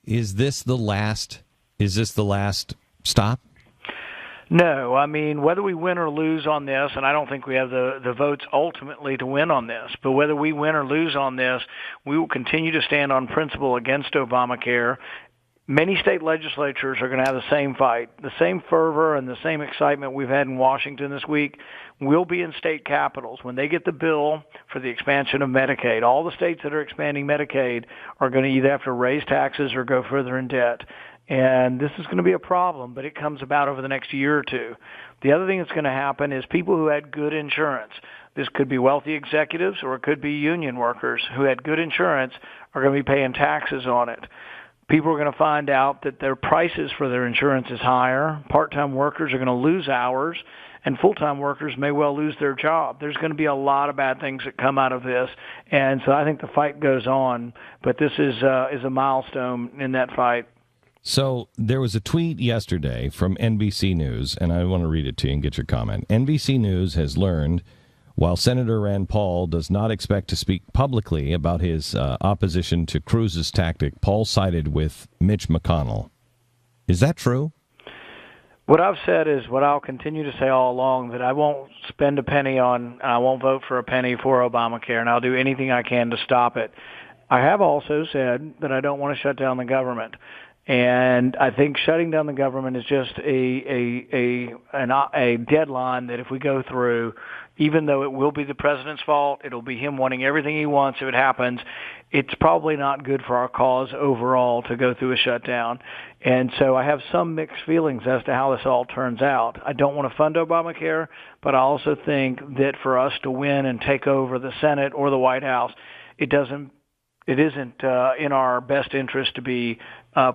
Is this the last stop? No, I mean, whether we win or lose on this, and I don't think we have the votes ultimately to win on this, but whether we win or lose on this, we will continue to stand on principle against Obamacare. Many state legislatures are going to have the same fight, the same fervor and the same excitement we've had in Washington this week will be in state capitals. When they get the bill for the expansion of Medicaid, all the states that are expanding Medicaid are going to either have to raise taxes or go further in debt. And this is going to be a problem, but it comes about over the next year or two. The other thing that's going to happen is people who had good insurance, this could be wealthy executives or it could be union workers who had good insurance, are going to be paying taxes on it. People are going to find out that their prices for their insurance is higher. Part-time workers are going to lose hours, and full-time workers may well lose their job. There's going to be a lot of bad things that come out of this, and so I think the fight goes on, but this is a milestone in that fight. So there was a tweet yesterday from NBC News, and I want to read it to you and get your comment. NBC News has learned, while Senator Rand Paul does not expect to speak publicly about his opposition to Cruz's tactic, Paul sided with Mitch McConnell. Is that true? What I've said is what I'll continue to say all along, that I won't spend a penny on, I won't vote for a penny for Obamacare, and I'll do anything I can to stop it. I have also said that I don't want to shut down the government. And I think shutting down the government is just a deadline that if we go through, even though it will be the president's fault, it'll be him wanting everything he wants if it happens, it's probably not good for our cause overall to go through a shutdown. And so I have some mixed feelings as to how this all turns out. I don't want to fund Obamacare, but I also think that for us to win and take over the Senate or the White House, it isn't in our best interest to be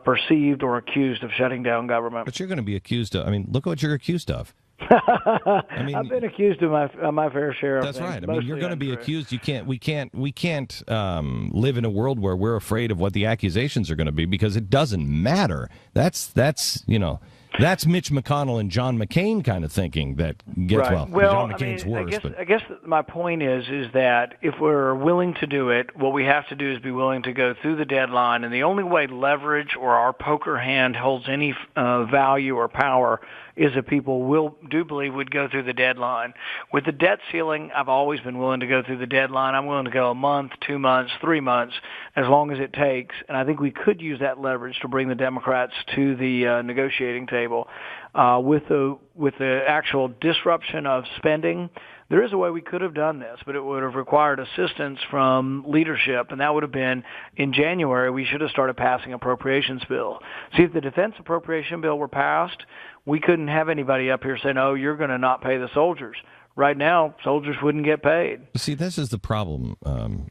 perceived or accused of shutting down government. But you're going to be accused of, look what you're accused of. I've been accused of my fair share of things. That's right. You're going to be accused. We can't live in a world where we're afraid of what the accusations are going to be, because it doesn't matter. That's Mitch McConnell and John McCain kind of thinking that gets right. John McCain's worse. I guess my point is that if we're willing to do it, what we have to do is be willing to go through the deadline. And the only way leverage or our poker hand holds any value or power is that people do believe we'd go through the deadline. With the debt ceiling, I've always been willing to go through the deadline. I'm willing to go a month, 2 months, 3 months, as long as it takes. And I think we could use that leverage to bring the Democrats to the negotiating table. With the actual disruption of spending, there is a way we could have done this, but it would have required assistance from leadership, and that would have been in January. We should have started passing appropriations bill. See, if the defense appropriation bill were passed, we couldn't have anybody up here saying, "Oh, you're going to not pay the soldiers." Right now, soldiers wouldn't get paid. See, this is the problem,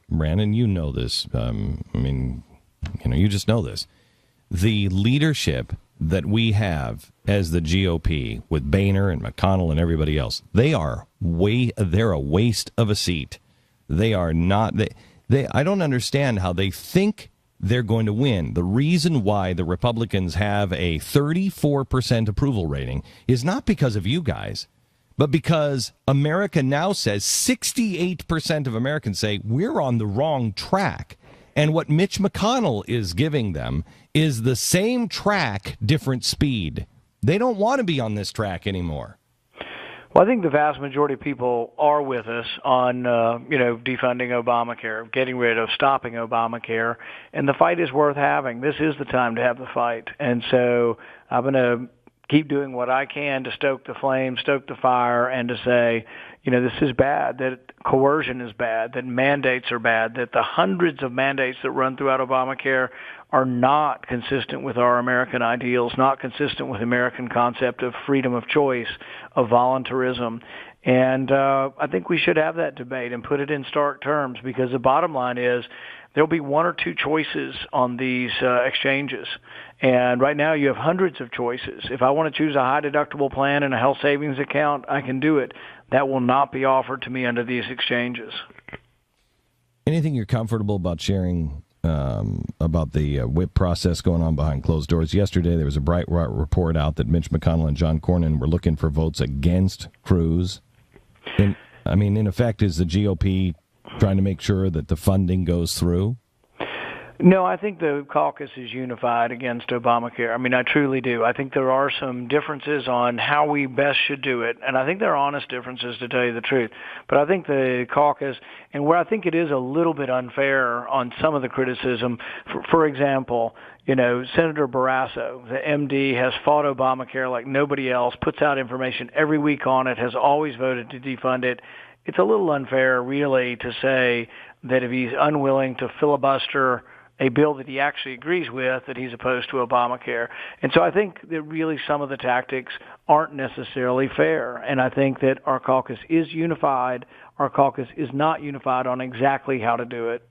Rand, and you know this. You just know this. The leadership that we have as the GOP with Boehner and McConnell and everybody else, they're a waste of a seat. They are not. I don't understand how they think they're going to win. The reason why the Republicans have a 34% approval rating is not because of you guys, but because America now says 68% of Americans say we're on the wrong track. And what Mitch McConnell is giving them is the same track, different speed. They don't want to be on this track anymore. Well, I think the vast majority of people are with us on, defunding Obamacare, getting rid of, stopping Obamacare, and the fight is worth having. This is the time to have the fight. And so I'm going to keep doing what I can to stoke the flame, stoke the fire, and to say, this is bad, that coercion is bad, that mandates are bad, that the hundreds of mandates that run throughout Obamacare are not consistent with our American ideals, not consistent with the American concept of freedom of choice, of voluntarism. And I think we should have that debate and put it in stark terms, because the bottom line is there'll be one or two choices on these exchanges. And right now you have hundreds of choices. If I want to choose a high deductible plan and a health savings account, I can do it. That will not be offered to me under these exchanges. Anything you're comfortable about sharing about the whip process going on behind closed doors? Yesterday there was a bright report out that Mitch McConnell and John Cornyn were looking for votes against Cruz. In effect, is the GOP trying to make sure that the funding goes through? No, I think the caucus is unified against Obamacare. I mean, I truly do. I think there are some differences on how we best should do it, and I think they're honest differences, to tell you the truth. But I think the caucus, and where I think it is a little bit unfair on some of the criticism, for example, Senator Barrasso, the MD, has fought Obamacare like nobody else, puts out information every week on it, has always voted to defund it. It's a little unfair, really, to say that if he's unwilling to filibuster a bill that he actually agrees with, that he's opposed to Obamacare. And so I think that really some of the tactics aren't necessarily fair. And I think that our caucus is unified. Our caucus is not unified on exactly how to do it.